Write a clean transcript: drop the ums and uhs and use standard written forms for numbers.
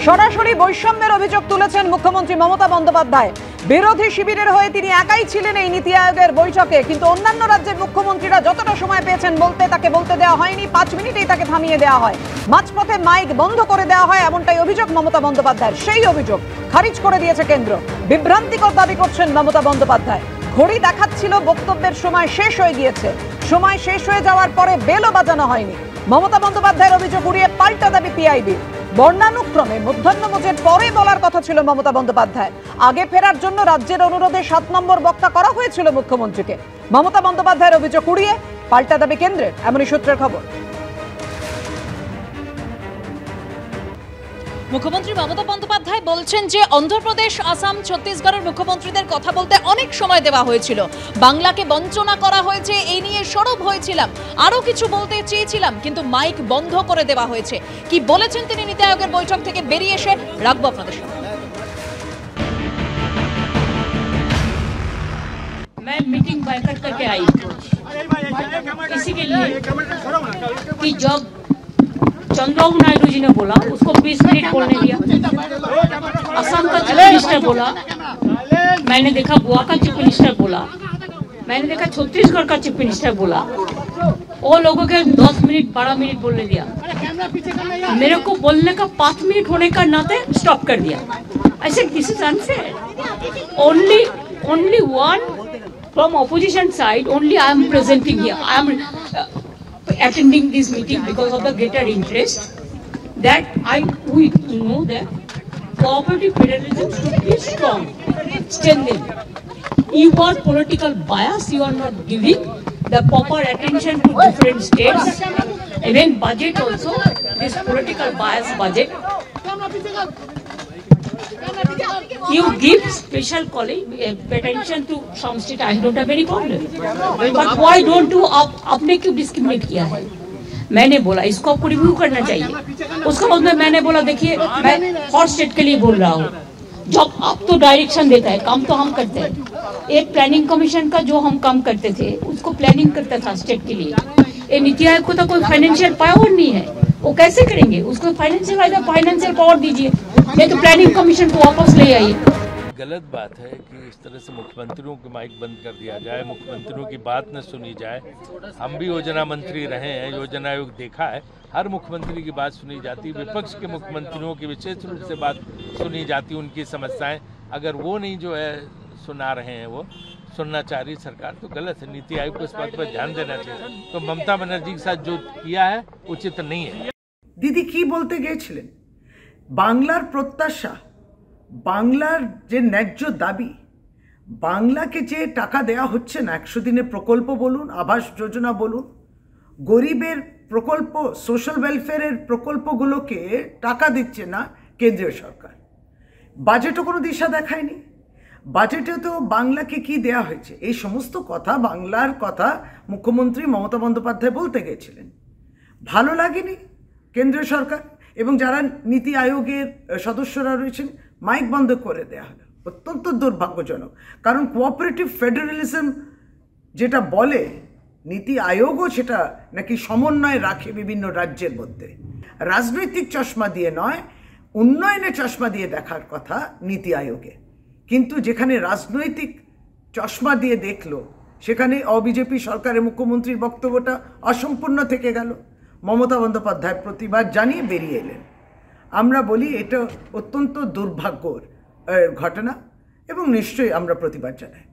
সরাসরি বৈষম্যের অভিযোগ তুলেছেন মুখ্যমন্ত্রী মমতা বন্দ্যোপাধ্যায়। বিরোধী শিবিরের হয়ে তিনি একাই ছিলেন এই নীতি আয়োগের বৈঠকে, কিন্তু অন্যান্য রাজ্যের মুখ্যমন্ত্রীরা যতটা সময় পেয়েছেন তাকে বলতে দেওয়া হয়নি। 5 মিনিটেই তাকে থামিয়ে দেওয়া হয়, মাঝপথে মাইক বন্ধ করে দেওয়া হয়, এমনটাই অভিযোগ মমতা বন্দ্যোপাধ্যায়ের। সেই অভিযোগ খারিজ করে দিয়েছে কেন্দ্র। বিভ্রান্তিকর দাবি করছেন মমতা বন্দ্যোপাধ্যায়। ঘড়ি দেখাচ্ছিল বক্তব্যের সময় শেষ হয়ে গিয়েছে, সময় শেষ হয়ে যাওয়ার পরে বেলও বাজানো হয়নি। মমতা বন্দ্যোপাধ্যায়ের অভিযোগ উড়িয়ে পাল্টা দাবি পিআইবি। বর্ণানুক্রমে মধ্যাহ্নভোজের পরে বলার কথা ছিল মমতা বন্দ্যোপাধ্যায়। আগে ফেরার জন্য রাজ্যের অনুরোধে 7 নম্বর বক্তা করা হয়েছিল মুখ্যমন্ত্রীকে। মমতা বন্দ্যোপাধ্যায়ের অভিযোগ উড়িয়ে পাল্টা দাবি কেন্দ্রের, এমনই সূত্রের খবর। মুখ্যমন্ত্রী মমতা বন্দ্যোপাধ্যায় বলছেন যে অন্ধ্রপ্রদেশ, আসাম, ছত্তিশগড়ের মুখ্যমন্ত্রীদের কথা বলতে অনেক সময় দেওয়া হয়েছিল। বাংলাকে বঞ্চনা করা হয়েছে, এই নিয়ে সরব হয়েছিলাম, আরো কিছু বলতে চেয়েছিলাম, কিন্তু মাইক বন্ধ করে দেওয়া হয়েছে। কি বলেছেন তিনি নীতি আয়োগের বৈঠক থেকে বেরিয়ে এসে, রাখবো আপনাদের সামনে। मैं मीटिंग बैकअप करके आई इसी के लिए कि जब चंद्रबाबू नायडू जी ने बोला उसको 20 मिनट बोलने दिया। असम का चीफ मिनिस्टर बोला, मैंने देखा गोवा का चीफ मिनिस्टर बोला, मैंने देखा छत्तीसगढ़ का चीफ मिनिस्टर बोला, वो लोगों के 10 मिनट 12 मिनट बोलने दिया। मेरे को बोलने का 5 मिनट होने का नाते स्टॉप कर दिया। I said this is unfair. Only one from opposition side, only I am presenting here. I am attending this meeting because of the greater interest that we know that cooperative federalism should be strong, strengthened. You are political bias, you are not giving the proper attention to different states. Even budget also, this political bias budget. You give special attention to some state, I don't have any problem. But why don't you, आपने क्यों discriminate किया है? मैंने बोला इसको आपको review करना चाहिए। उसका मतलब मैंने बोला देखिए मैं हर स्टेट के लिए बोल रहा हूँ। जब आप तो डायरेक्शन देता है, काम तो हम करते हैं। एक प्लानिंग कमीशन का जो हम काम करते थे उसको प्लानिंग करता था स्टेट के लिए। ये नीति आयोग को तो कोई फाइनेंशियल पावर नहीं है, वो कैसे करेंगे? उसको फाइनेंशियल पावर दीजिए, नहीं तो प्लानिंग कमीशन को वापस ले आइए। गलत बात है कि इस तरह से मुख्यमंत्रियों के माइक बंद कर दिया जाए, मुख्यमंत्रियों की बात न सुनी जाए। हम भी योजना मंत्री रहे हैं, योजना आयोग देखा है, हर मुख्यमंत्री की बात सुनी जाती, विपक्ष के मुख्यमंत्रियों की विशेष रूप से बात सुनी जाती, उनकी समस्याएं अगर वो नहीं जो है सुना रहे हैं, वो सुनना चाह रही सरकार, तो गलत है। नीति आयोग को इस बात पर ध्यान देना चाहिए। तो ममता बनर्जी के साथ जो किया है उचित नहीं है। দিদি কি বলতে গিয়েছিলেন? বাংলার প্রত্যাশা, বাংলার যে ন্যায্য দাবি, বাংলাকে যে টাকা দেয়া হচ্ছে না, 100 দিনের প্রকল্প বলুন, আবাস যোজনা বলুন, গরিবের প্রকল্প, সোশ্যাল ওয়েলফেয়ারের প্রকল্পগুলোকে টাকা দিচ্ছে না কেন্দ্রীয় সরকার। বাজেটও কোনো দিশা দেখায়নি। বাজেটে তো বাংলাকে কি দেয়া হয়েছে, এই সমস্ত কথা, বাংলার কথা মুখ্যমন্ত্রী মমতা বন্দ্যোপাধ্যায় বলতে গিয়েছিলেন। ভালো লাগেনি কেন্দ্রীয় সরকার এবং যারা নীতি আয়োগের সদস্যরা রয়েছেন, মাইক বন্ধ করে দেওয়া হলো। অত্যন্ত দুর্ভাগ্যজনক, কারণ কোঅপারেটিভ ফেডারেলিজম যেটা বলে, নীতি আয়োগও সেটা নাকি সমন্বয় রাখে বিভিন্ন রাজ্যের মধ্যে। রাজনৈতিক চশমা দিয়ে নয়, উন্নয়নের চশমা দিয়ে দেখার কথা নীতি আয়োগে, কিন্তু যেখানে রাজনৈতিক চশমা দিয়ে দেখলো, সেখানে বিজেপি সরকারের মুখ্যমন্ত্রীর বক্তব্যটা অসম্পূর্ণ থেকে গেল। মমতা বন্দ্যোপাধ্যায় প্রতিবাদ জানিয়ে বেরিয়ে এলেন। আমরা বলি এটা অত্যন্ত দুর্ভাগ্যর ঘটনা এবং নিশ্চয়ই আমরা প্রতিবাদ জানাই।